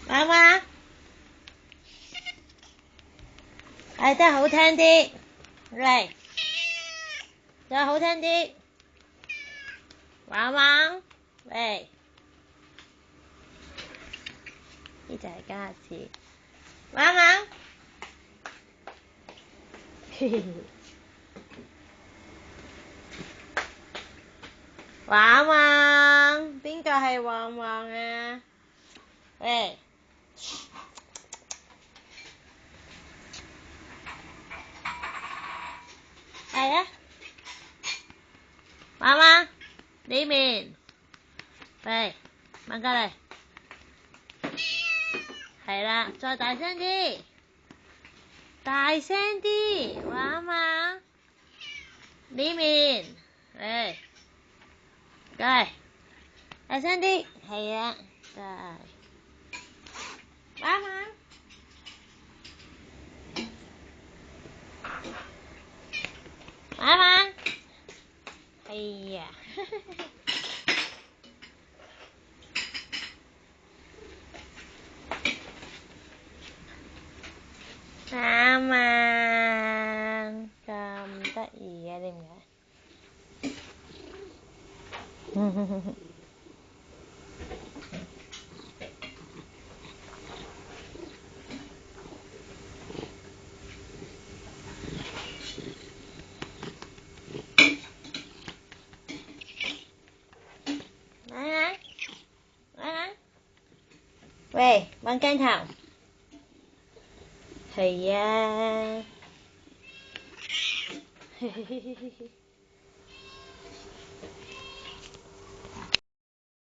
媽媽，嗌得好聽啲，嚟，再好聽啲，媽媽，嚟，呢就係家姐，媽媽，旺旺，邊個係旺旺啊？嚟。係啊，媽媽呢面，嚟，掹過嚟，係啦，再大聲啲，大聲啲，媽媽呢面，嚟，過嚟，大聲啲，係啊，嚟，媽媽。媽媽，係呀，媽媽咁得意嘅點解？喂，望鏡頭，係呀。